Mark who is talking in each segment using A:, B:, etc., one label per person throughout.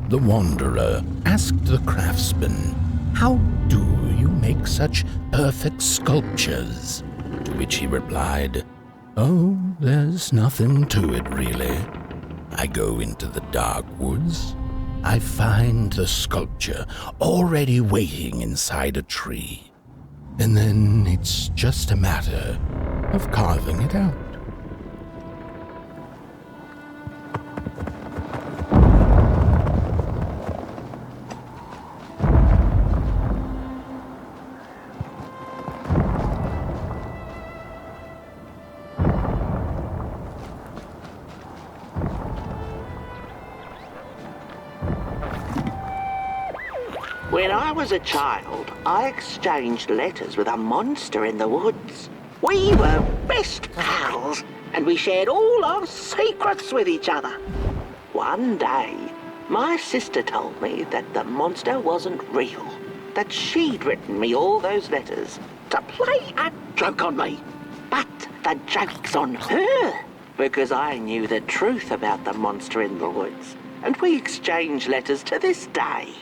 A: The wanderer asked the craftsman, "How do you make such perfect sculptures?" To which he replied, "Oh, there's nothing to it really. I go into the dark woods. I find the sculpture already waiting inside a tree. And then it's just a matter of carving it out."
B: When I was a child, I exchanged letters with a monster in the woods. We were best pals, and we shared all our secrets with each other. One day, my sister told me that the monster wasn't real, that she'd written me all those letters to play a joke on me. But the joke's on her, because I knew the truth about the monster in the woods, and we exchange letters to this day.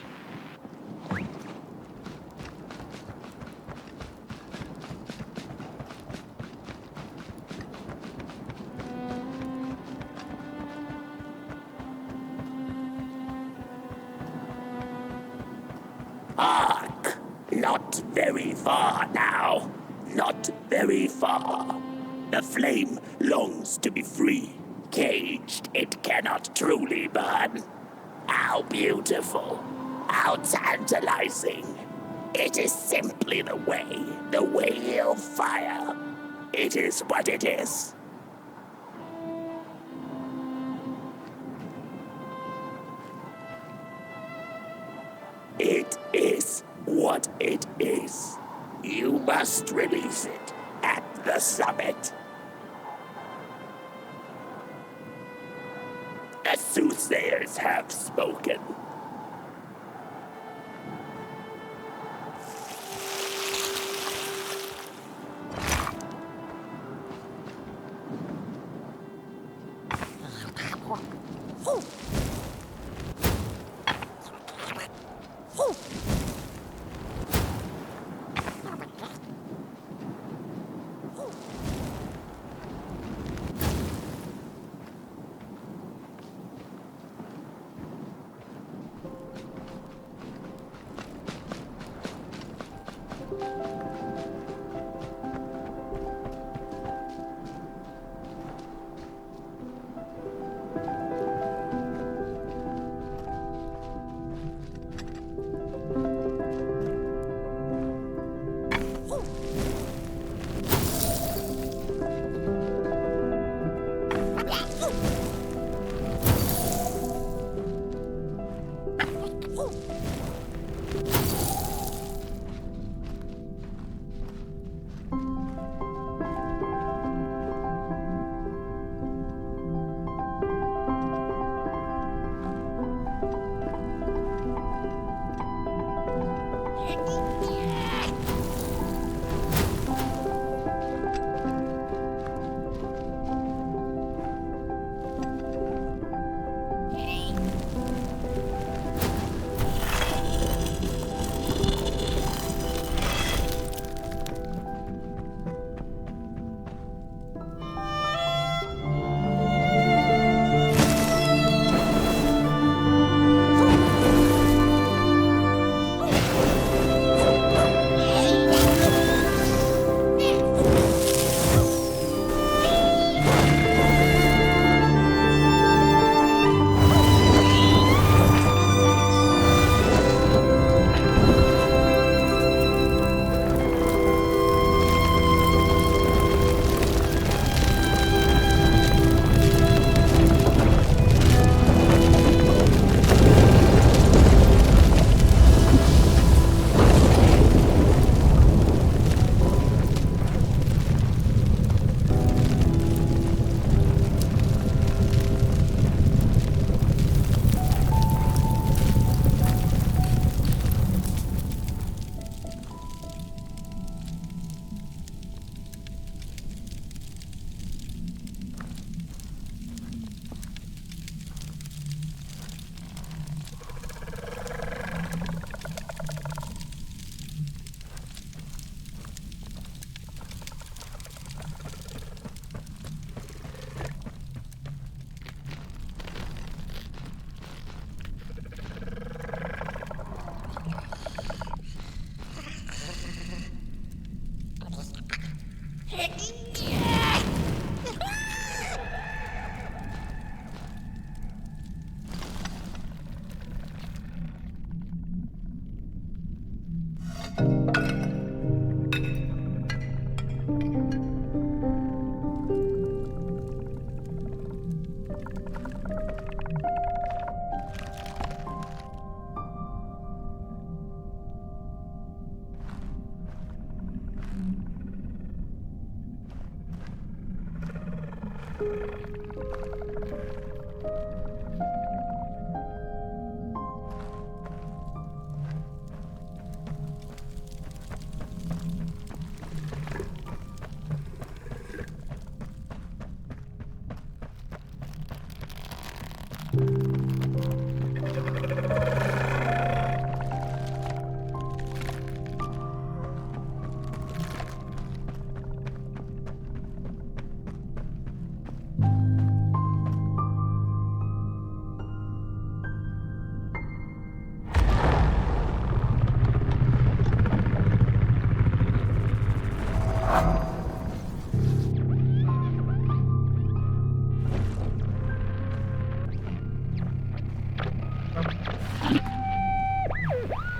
C: Hark! Not very far now. Not very far. The flame longs to be free. Caged, it cannot truly burn. How beautiful. How tantalizing. It is simply the way of fire. It is what it is. It is what it is. You must release it at the summit. The soothsayers have spoken.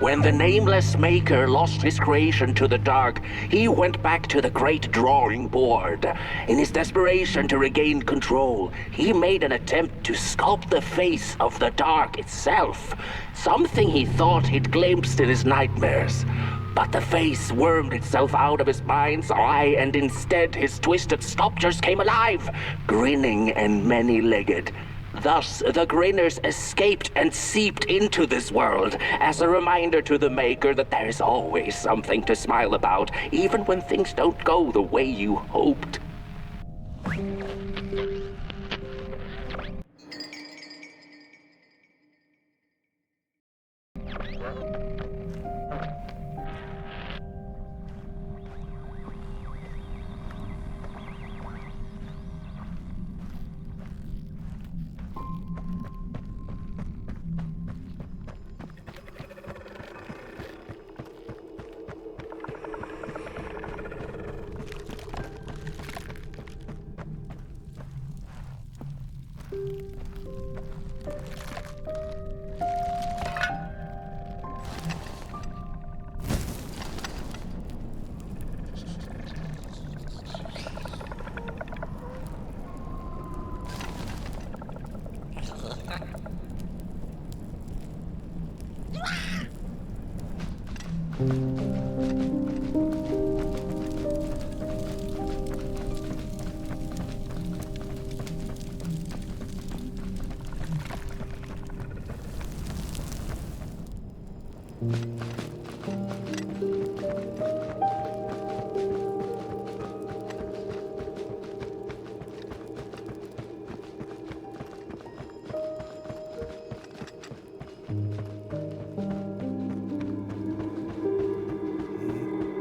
B: When the nameless maker lost his creation to the dark, he went back to the great drawing board. In his desperation to regain control, he made an attempt to sculpt the face of the dark itself, something he thought he'd glimpsed in his nightmares. But the face wormed itself out of his mind's eye, and instead his twisted sculptures came alive, grinning and many-legged. Thus, the grinners escaped and seeped into this world as a reminder to the maker that there is always something to smile about, even when things don't go the way you hoped.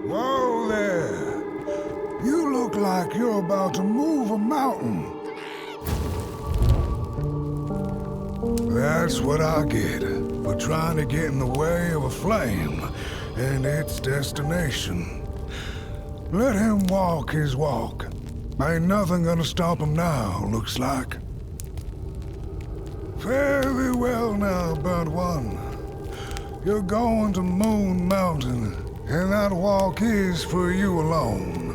D: Whoa there! You look like you're about to move a mountain. That's what I get for trying to get in the way of a flame and its destination. Let him walk his walk. Ain't nothing gonna stop him now, looks like. Very well now, burnt one. You're going to Moon Mountain, and that walk is for you alone.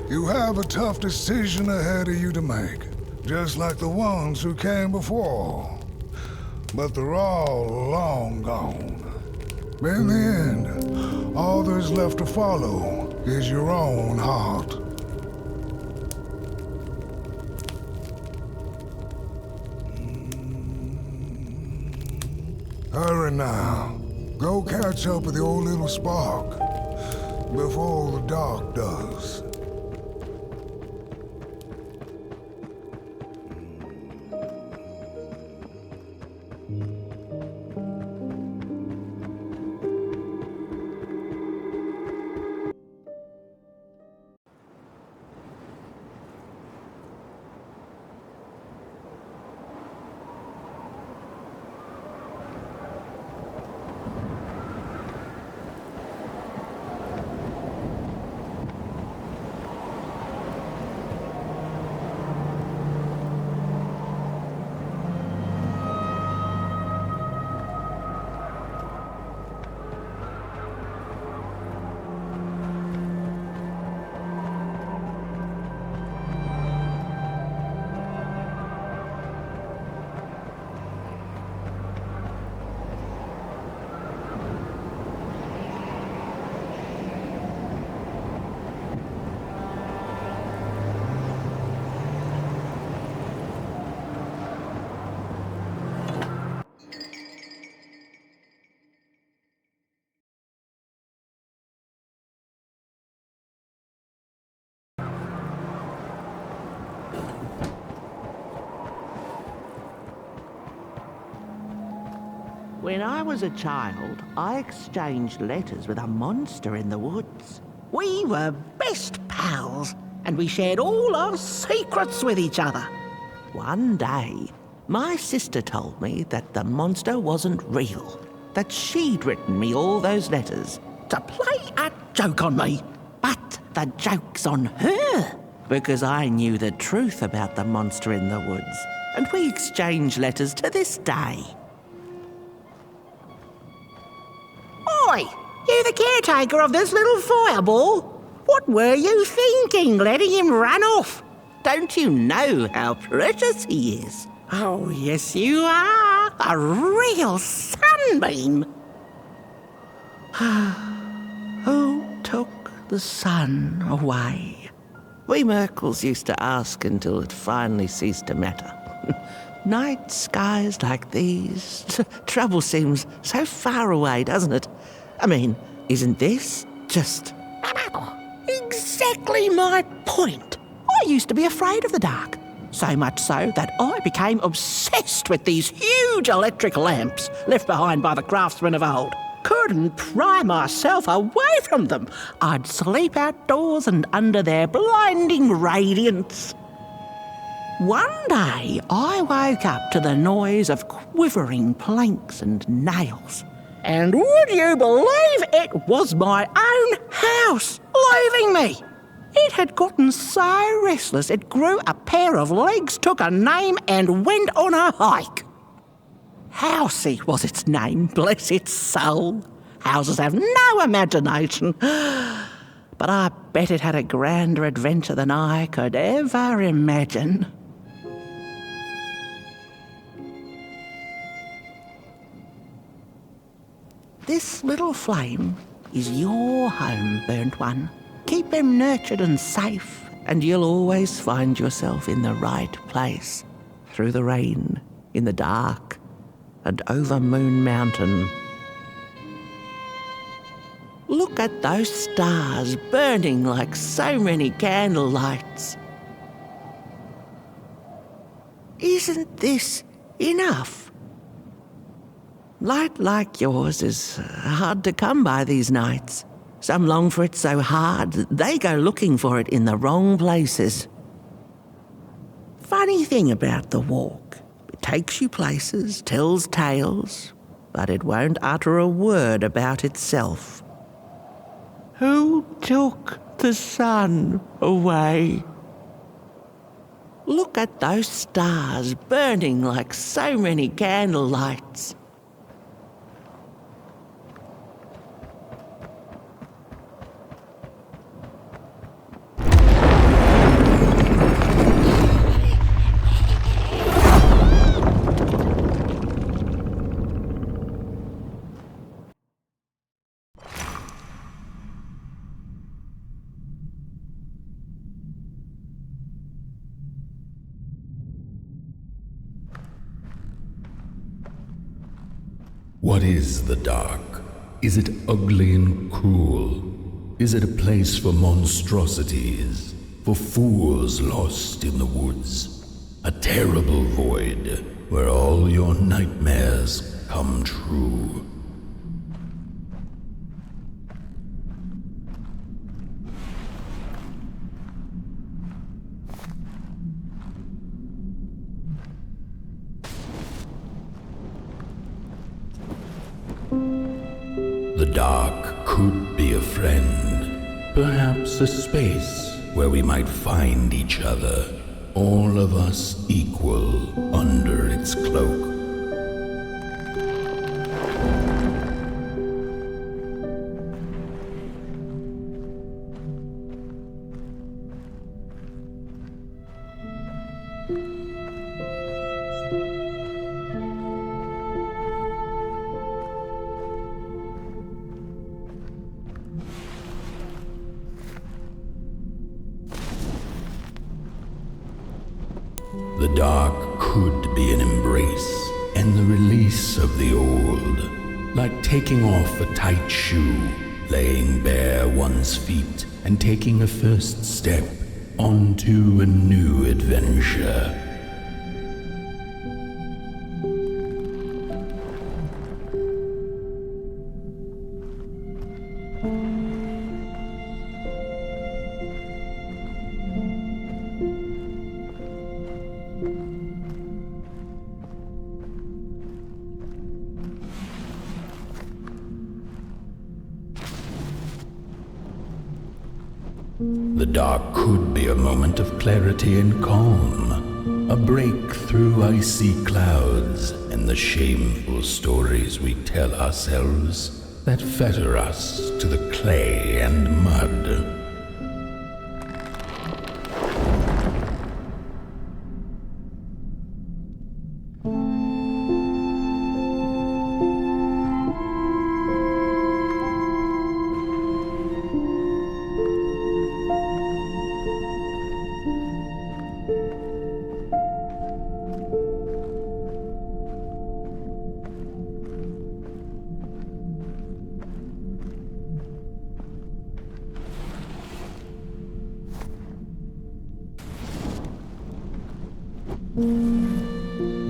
D: You have a tough decision ahead of you to make, just like the ones who came before. But they're all long gone. In the end, all there's left to follow is your own heart. Hurry now. Go catch up with your little spark before the dark does.
B: When I was a child, I exchanged letters with a monster in the woods. We were best pals, and we shared all our secrets with each other. One day, my sister told me that the monster wasn't real, that she'd written me all those letters to play a joke on me. But the joke's on her, because I knew the truth about the monster in the woods, and we exchange letters to this day. Oi! You the caretaker of this little fireball? What were you thinking, letting him run off? Don't you know how precious he is? Oh, yes you are. A real sunbeam. Who took the sun away? We Merkles used to ask until it finally ceased to matter. Night skies like these, trouble seems so far away, doesn't it? I mean, isn't this just exactly my point? I used to be afraid of the dark, so much so that I became obsessed with these huge electric lamps left behind by the craftsmen of old. Couldn't pry myself away from them. I'd sleep outdoors and under their blinding radiance. One day, I woke up to the noise of quivering planks and nails. And would you believe it was my own house leaving me? It had gotten so restless it grew a pair of legs, took a name and went on a hike. Housey was its name, bless its soul. Houses have no imagination. But I bet it had a grander adventure than I could ever imagine. This little flame is your home, burnt one. Keep him nurtured and safe, and you'll always find yourself in the right place, through the rain, in the dark, and over Moon Mountain. Look at those stars burning like so many candle lights. Isn't this enough? Light like yours is hard to come by these nights. Some long for it so hard, they go looking for it in the wrong places. Funny thing about the walk, it takes you places, tells tales, but it won't utter a word about itself. Who took the sun away? Look at those stars burning like so many candle lights.
A: What is the dark? Is it ugly and cruel? Is it a place for monstrosities, for fools lost in the woods? A terrible void where all your nightmares come true. The dark could be a friend, perhaps a space where we might find each other, all of us equal under its cloak. The dark could be an embrace and the release of the old, like taking off a tight shoe, laying bare one's feet, and taking a first step onto a new adventure. The dark could be a moment of clarity and calm, a break through icy clouds and the shameful stories we tell ourselves that fetter us to the clay and mud.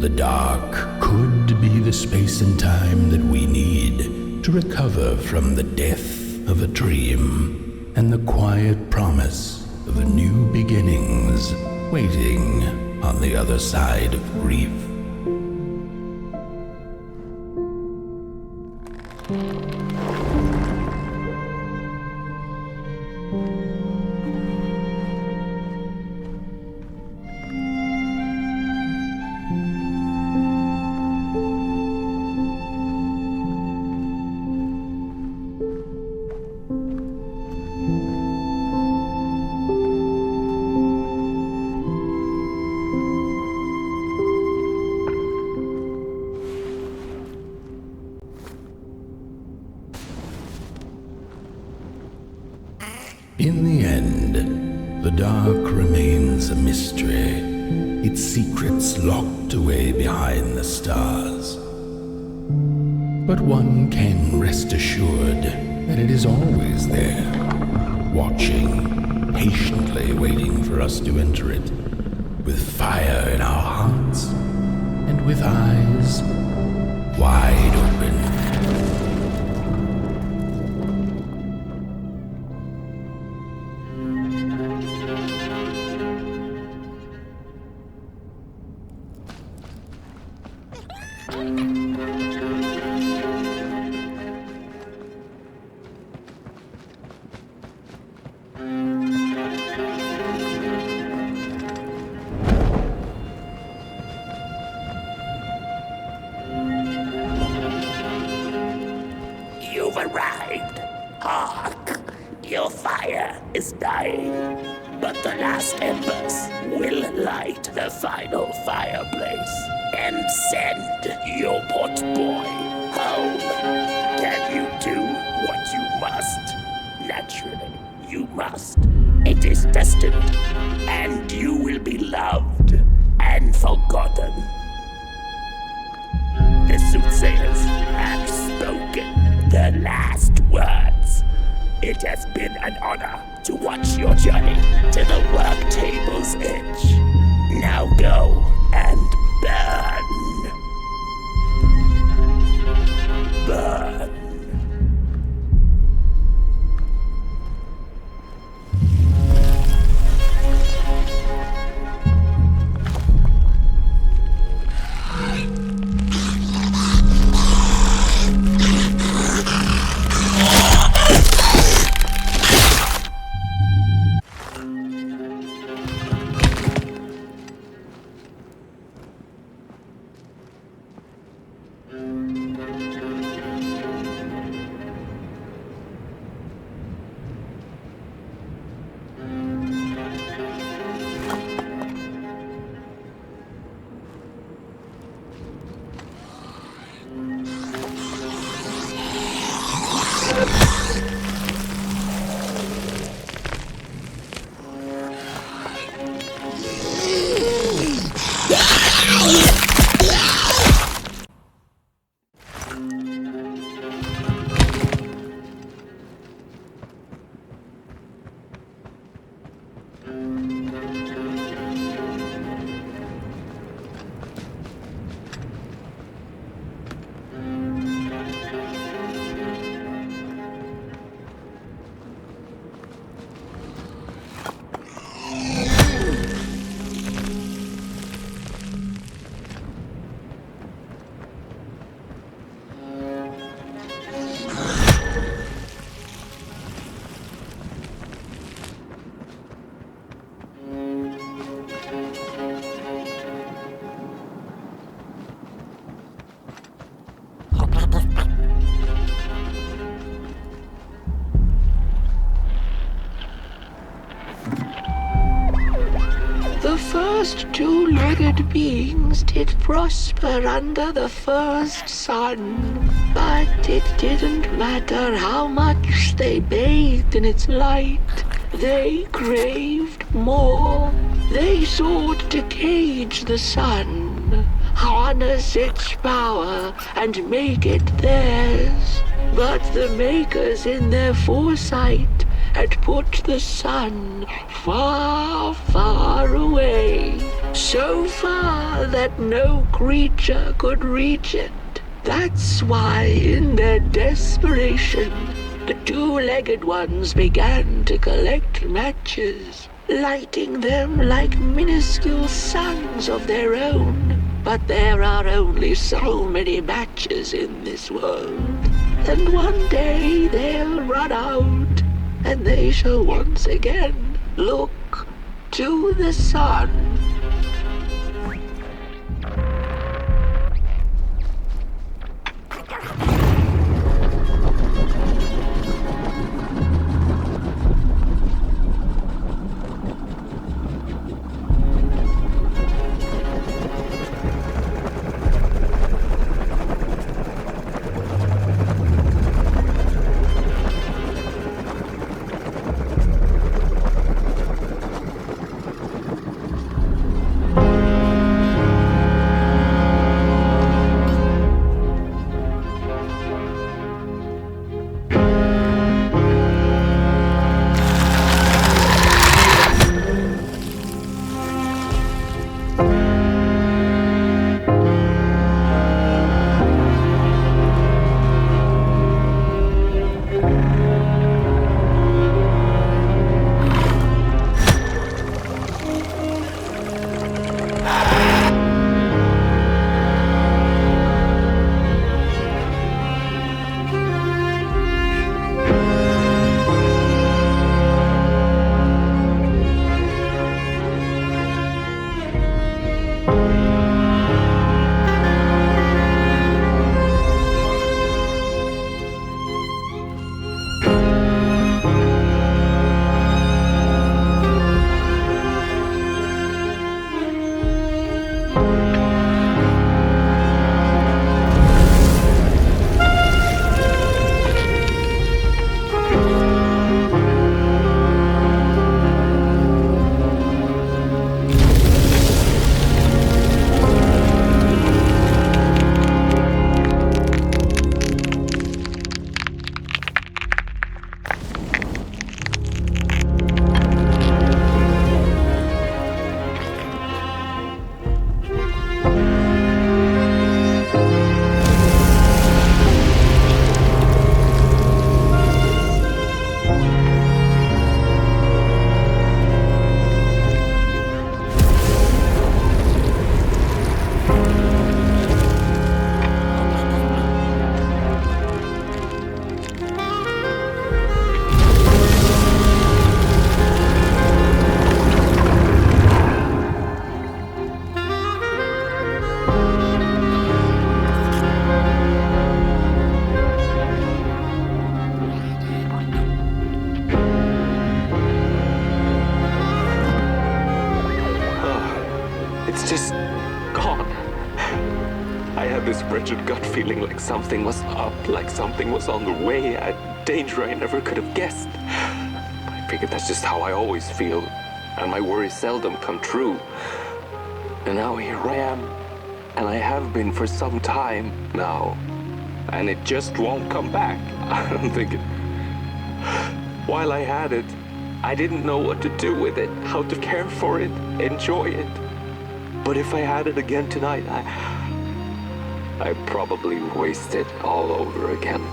A: The dark could be the space and time that we need to recover from the death of a dream and the quiet promise of new beginnings waiting on the other side of grief. In the end, the dark remains a mystery, its secrets locked away behind the stars. But one can rest assured that it is always there, watching, patiently waiting for us to enter it, with fire in our hearts and with eyes wide open.
C: You've arrived. Hark! Your fire is dying, but the last embers will light the final fireplace and send your pot boy home. Can you do what you must? Naturally, you must. It is destined, and you will be loved and forgotten. The soothsayers have spoken the last words. It has been an honor to watch your journey to the work table's edge. Now go and burn. Burn.
B: first two-legged beings did prosper under the first sun. But it didn't matter how much they bathed in its light. They craved more. They sought to cage the sun, harness its power, and make it theirs. But the makers in their foresight had put the sun far, far away. So far that no creature could reach it. That's why in their desperation, the two-legged ones began to collect matches, lighting them like minuscule suns of their own. But there are only so many matches in this world, and one day they'll run out, and they shall once again look to the sun.
E: wretched gut feeling like something was up, like something was on the way, a danger I never could have guessed. I figured that's just how I always feel, and my worries seldom come true. And now here I am, and I have been for some time now, and it just won't come back. I'm thinking, while I had it, I didn't know what to do with it, how to care for it, enjoy it. But if I had it again tonight, I'd probably waste it all over again.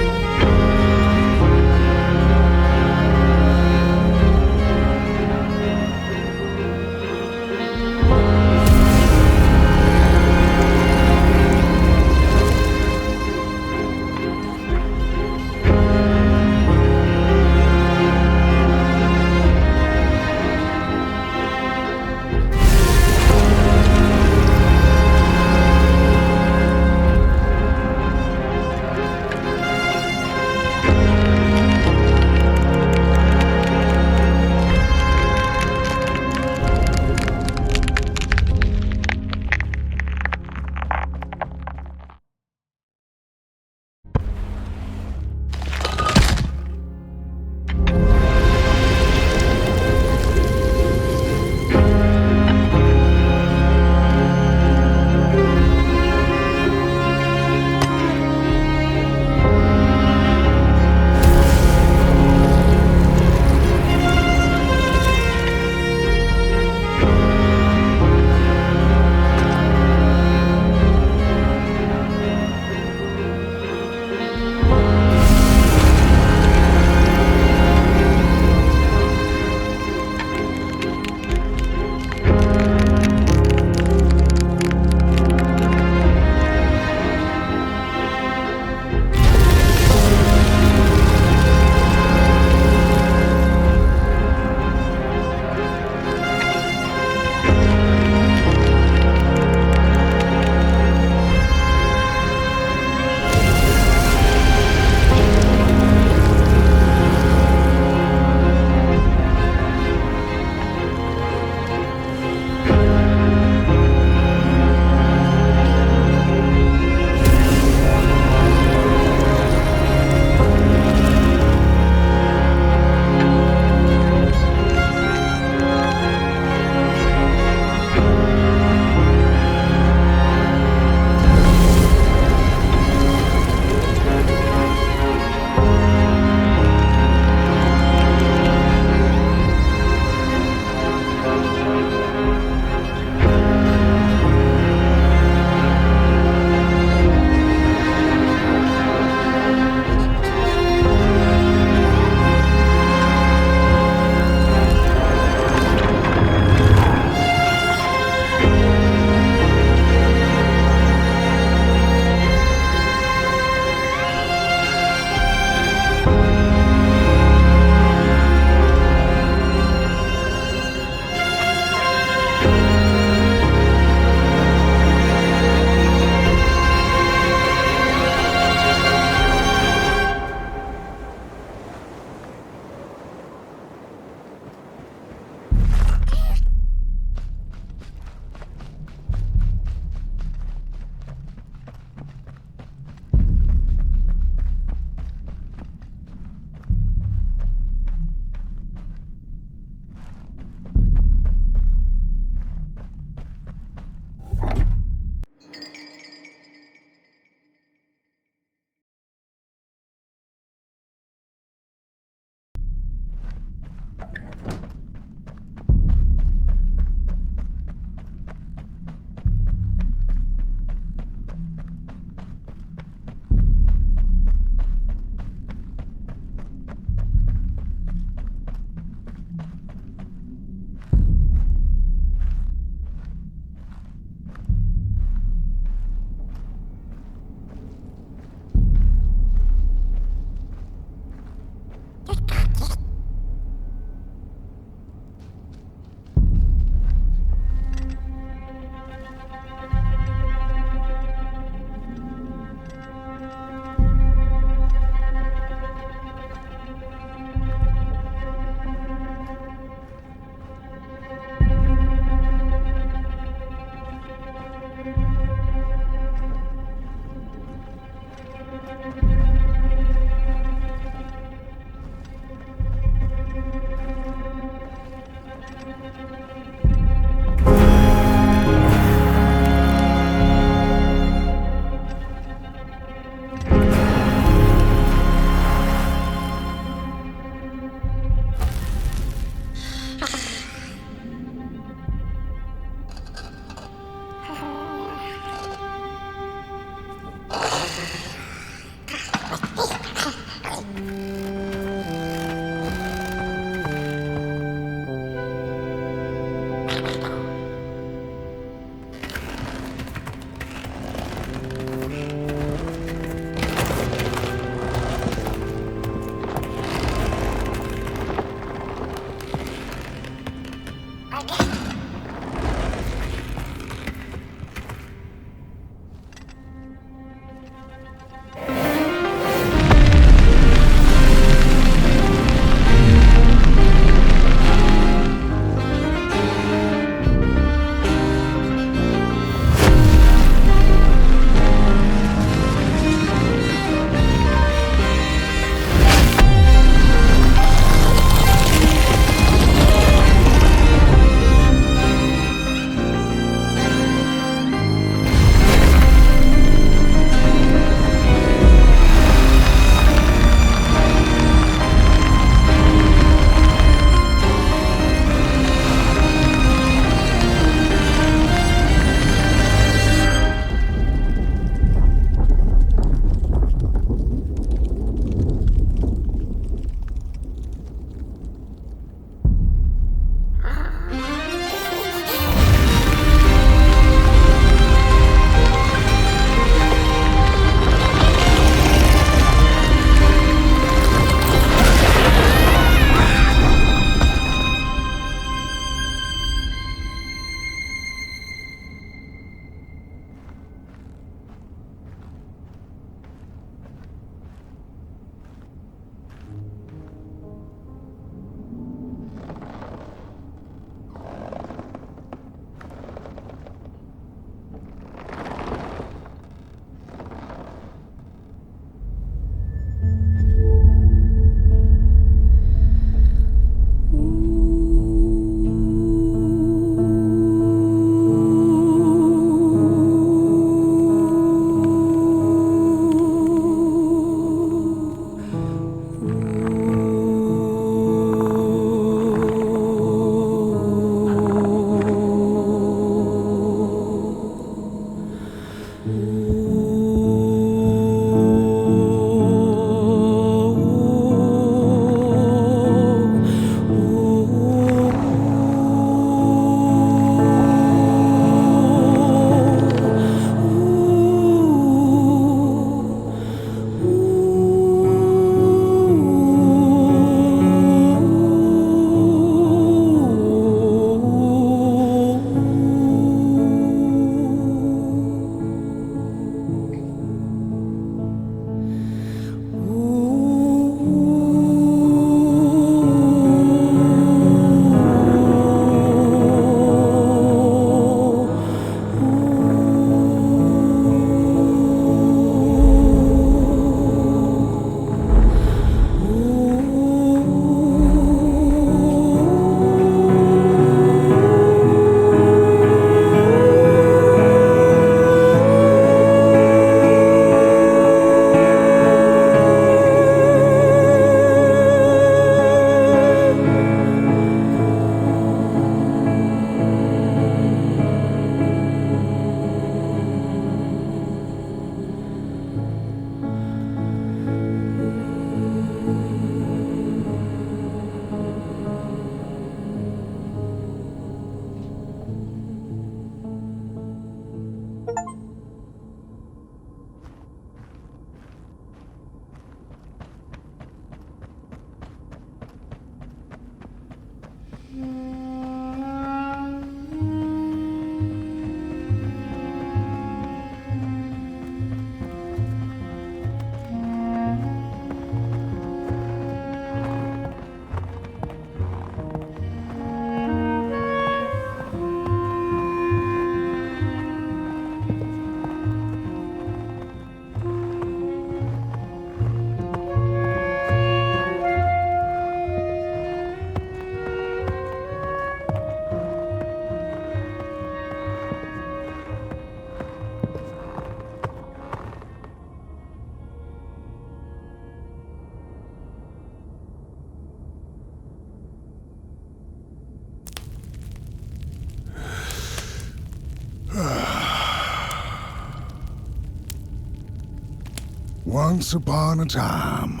D: Once upon a time,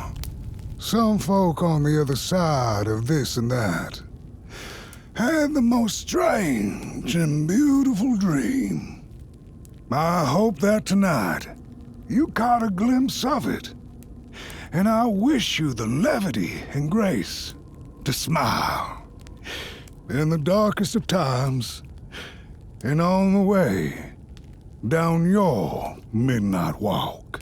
D: some folk on the other side of this and that had the most strange and beautiful dream. I hope that tonight you caught a glimpse of it, and I wish you the levity and grace to smile in the darkest of times and on the way down your midnight walk.